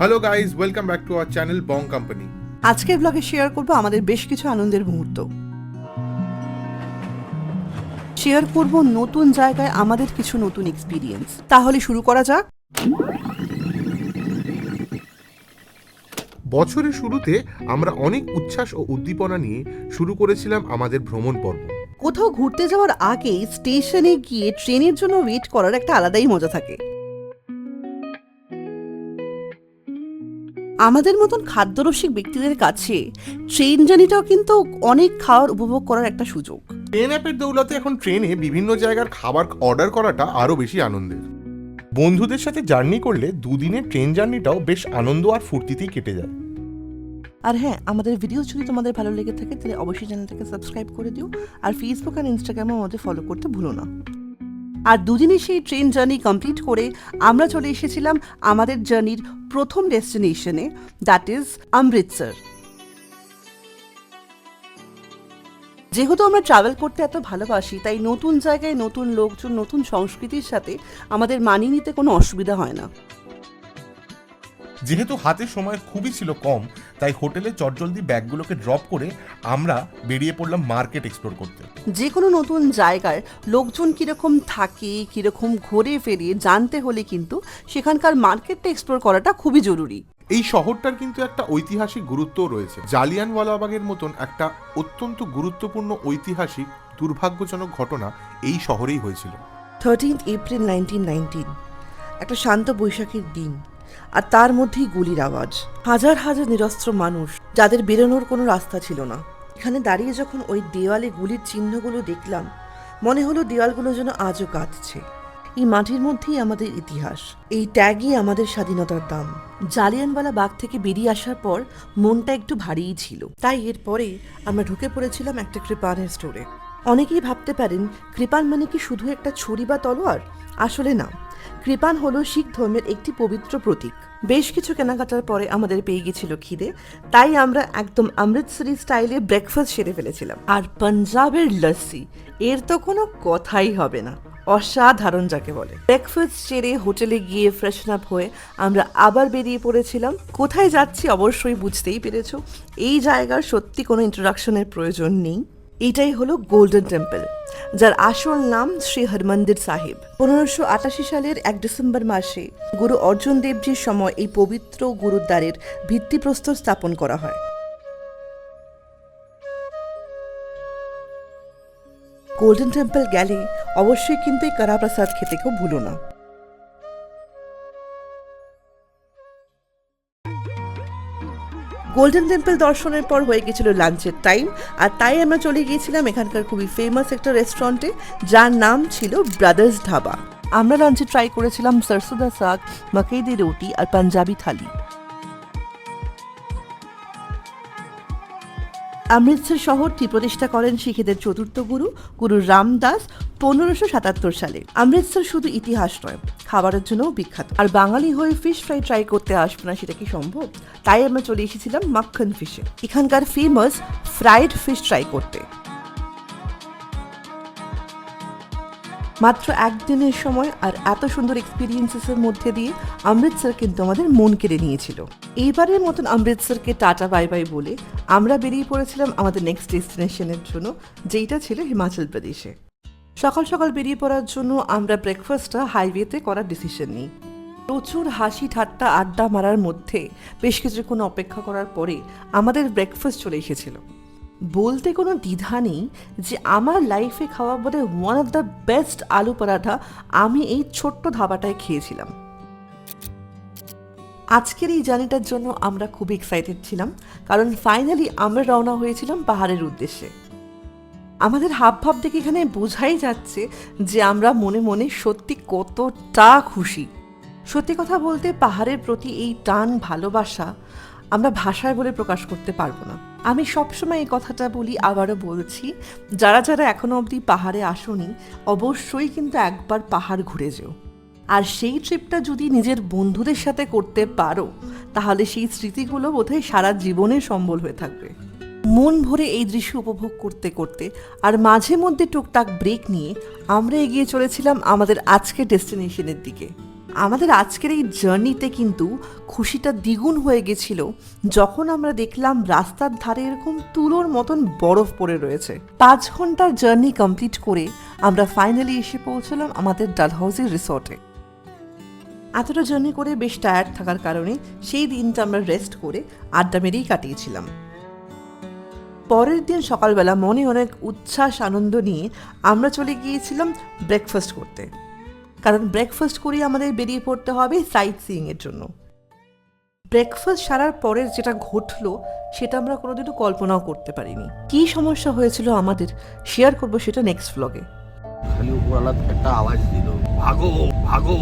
Hello guys, welcome back to our channel Bong company. আজকের ব্লগে share করব আমাদের বেশ কিছু আনন্দের মুহূর্ত। শেয়ার করব নতুন জায়গায় আমাদের কিছু নতুন এক্সপিরিয়েন্স। তাহলে শুরু করা যাক। বছরের শুরুতে আমরা অনেক উচ্ছ্বাস ও উদ্দীপনা নিয়ে শুরু করেছিলাম আমাদের ভ্রমণ পর্ব। কোথাও ঘুরতে যাওয়ার আগে স্টেশনে গিয়ে ট্রেনের জন্য ওয়েট করার একটা আলাদাই মজা থাকে। আমাদের মতন খাদ্যরসিক ব্যক্তিদের কাছে ট্রেন জার্নিটাও কিন্তু অনেক খাওয়ার উপভোগ করার একটা সুযোগ। ট্রেন অ্যাপের দৌলতে এখন ট্রেনে বিভিন্ন জায়গার খাবার অর্ডার করাটা আরও বেশি আনন্দের। বন্ধুদের সাথে জার্নি করলে দুদিনের ট্রেন জার্নিটাও বেশ আনন্দ আর ফুর্তিতেই কেটে যায়। আর হ্যাঁ, আমাদের ভিডিও যদি তোমাদের ভালো লেগে থাকে তাহলে অবশ্যই চ্যানেলটাকে সাবস্ক্রাইব করে দিও, আর ফেসবুক আর ইনস্টাগ্রামে আমাদের ফলো করতে ভুলো না। আর দুদিনের সেই ট্রেন জার্নি কমপ্লিট করে আমরা চলে এসেছিলাম আমাদের জার্নির প্রথম ডেস্টিনেশনে, দ্যাট ইজ অমৃতসর। যেহেতু আমরা ট্রাভেল করতে এত ভালোবাসি, তাই নতুন জায়গায় নতুন লোকজন নতুন সংস্কৃতির সাথে আমাদের মানিয়ে নিতে কোনো অসুবিধা হয় না। যেহেতু হাতে সময় খুবই ছিল কম, তাই হোটেলে চটজলদি ব্যাগগুলোকে ড্রপ করে আমরা বেরিয়ে পড়লাম মার্কেট এক্সপ্লোর করতে। যে কোনো নতুন জায়গার লোকজন কীরকম থাকে, কীরকম ঘোরে ফেরে জানতে হলে কিন্তু সেখানকার মার্কেটটা এক্সপ্লোর করাটা খুবই জরুরি। এই শহরটার কিন্তু একটা ঐতিহাসিক গুরুত্বও রয়েছে। জালিয়ানওয়ালাবাগের মতন একটা অত্যন্ত গুরুত্বপূর্ণ ঐতিহাসিক দুর্ভাগ্যজনক ঘটনা এই শহরেই হয়েছিল। 13 এপ্রিল 1919, একটা শান্ত বৈশাখীর দিন, আর তার মধ্যেই গুলির আওয়াজ। হাজার হাজার নিরস্ত্র মানুষ, যাদের বেরোনোর কোনো রাস্তা ছিল না। এখানে দাঁড়িয়ে যখন ওই দেওয়ালে গুলির চিহ্নগুলো দেখলাম, মনে হলো দেওয়ালগুলো যেন আজও কাঁদছে। এই মাটির মধ্যেই আমাদের ইতিহাস, এই ট্যাগই আমাদের স্বাধীনতার দাম। জালিয়ানওয়ালা বাগ থেকে বেরিয়ে আসার পর মনটা একটু ভারীই ছিল, তাই এরপরে আমরা ঢুকে পড়েছিলাম একটা কৃপানের স্টোরে। অনেকেই ভাবতে পারেন কৃপান মানে কি শুধু একটা ছুরি বা তলোয়ার? আসলে না, কৃপান হলো শিখ ধর্মের একটি পবিত্র প্রতীক। বেশ কিছু কেনাকাটার পরে আমাদের পেয়ে গেছিল খিদে, তাই আমরা একদম অমৃতসরি স্টাইলে ব্রেকফাস্ট সেরে ফেলেছিলাম। আর পাঞ্জাবের লস্যি, এর তো কোনো কথাই হবে না, অসাধারণ যাকে বলে। ব্রেকফাস্ট সেরে হোটেলে গিয়ে ফ্রেশন আপ হয়ে আমরা আবার বেরিয়ে পড়েছিলাম। কোথায় যাচ্ছি অবশ্যই বুঝতেই পেরেছো, এই জায়গার সত্যি কোনো ইন্ট্রোডাকশনের প্রয়োজন নেই। এইটাই হলো গোল্ডেন টেম্পল, যার আসল নাম শ্রী হরমন্দির সাহিব। 1588 সালের 1 ডিসেম্বর মাসে গুরু অর্জুন দেবজির সময় এই পবিত্র গুরুদ্বারের ভিত্তিপ্রস্তর স্থাপন করা হয়। গোল্ডেন টেম্পল গেলে অবশ্যই কিন্তু এই কারা প্রসাদ খেতে কেউ ভুলো না। গোল্ডেন টেম্পল দর্শনের পর হয়ে গেছিল লাঞ্চের টাইম, আর তাই আমরা চলে গিয়েছিলাম এখানকার খুবই ফেমাস একটা রেস্টুরেন্টে, যার নাম ছিল ব্রাদার্স ধাবা। আমরা লাঞ্চে ট্রাই করেছিলাম সরসোদা শাক, মাকাই দি রুটি আর পাঞ্জাবি থালি। অমৃতসর শহরটি প্রতিষ্ঠা করেন শিখেদের চতুর্থ গুরু গুরু রামদাস 1577 সালে। অমৃতসর শুধু ইতিহাস নয়, খাবারের জন্যও বিখ্যাত। আর বাঙালি হয়ে ফিশ ফ্রাই ট্রাই করতে আসবে না, সেটা কি সম্ভব? তাই আমরা চলে এসেছিলাম মাখন ফিশে, এখানকার ফেমাস ফ্রাইড ফিশ ট্রাই করতে। মাত্র একদিনের সময় আর এত সুন্দর এক্সপিরিয়েন্সেসের মধ্যে দিয়ে অমৃতসর কিন্তু আমাদের মন কেড়ে নিয়েছিল। এইবারের মতন অমৃতসরকে টাটা বাই বাই বলে আমরা বেরিয়ে পড়েছিলাম আমাদের নেক্সট ডেস্টিনেশনের জন্য, যেইটা ছিল হিমাচল প্রদেশে। সকাল সকাল বেরিয়ে পড়ার জন্য আমরা ব্রেকফাস্টটা হাইওয়েতে করার ডিসিশন নিই। প্রচুর হাসি ঠাট্টা আড্ডা মারার মধ্যে বেশ কিছুক্ষণ অপেক্ষা করার পরে আমাদের ব্রেকফাস্ট চলে এসেছিল। বলতে কোনো দ্বিধা নেই যে আমার লাইফে খাওয়া বলে ওয়ান অফ দ্য বেস্ট আলু পরাঠা আমি এই ছোট্ট ধাবাটায় খেয়েছিলাম। আজকের এই জার্নিটার জন্য আমরা খুব এক্সাইটেড ছিলাম, কারণ ফাইনালি আমরা রওনা হয়েছিলাম পাহাড়ের উদ্দেশ্যে। আমাদের হাবভাব দেখে এখানে বোঝাই যাচ্ছে যে আমরা মনে মনে সত্যি কতটা খুশি। সত্যি কথা বলতে পাহাড়ের প্রতি এই টান ভালোবাসা আমরা ভাষায় বলে প্রকাশ করতে পারবো না। আমি সবসময় এই কথাটা বলি, আবারও বলছি, যারা যারা এখনো অবধি পাহাড়ে আসোনি অবশ্যই কিন্তু একবার পাহাড় ঘুরে যেও। আর সেই ট্রিপটা যদি নিজের বন্ধুদের সাথে করতে পারো, তাহলে সেই স্মৃতিগুলো বোধহয় সারা জীবনের সম্বল হয়ে থাকবে। মন ভরে এই দৃশ্য উপভোগ করতে করতে আর মাঝে মধ্যে টুকটাক ব্রেক নিয়ে আমরা এগিয়ে চলেছিলাম আমাদের আজকের ডেস্টিনেশনের দিকে। আমাদের আজকের এই জার্নিতে কিন্তু খুশিটা দ্বিগুণ হয়ে গেছিল যখন আমরা দেখলাম রাস্তার ধারে এরকম তুলোর মতন বরফ পড়ে রয়েছে। 5 ঘন্টার জার্নি কমপ্লিট করে আমরা ফাইনালি এসে পৌঁছলাম আমাদের ডালহাউসি রিসর্টে। এতটা জার্নি করে বেশ টায়ার্ড থাকার কারণে সেই দিনটা আমরা রেস্ট করে আড্ডা মেরেই কাটিয়েছিলাম। পরের দিন সকালবেলা মনে অনেক উচ্ছ্বাস আনন্দ নিয়ে আমরা চলে গিয়েছিলাম ব্রেকফাস্ট করতে, কারণ ব্রেকফাস্ট করেই আমাদের বেরিয়ে পড়তে হবে সাইট সিইংয়ের জন্য। ব্রেকফাস্ট সারার পরের যেটা ঘটলো সেটা আমরা কোনোদিনও কল্পনাও করতে পারিনি। কী সমস্যা হয়েছিল আমাদের শেয়ার করবো সেটা নেক্সট ভ্লগে। খালি উপরওয়ালা একটা আওয়াজ দিল, ভাগো ভাগো।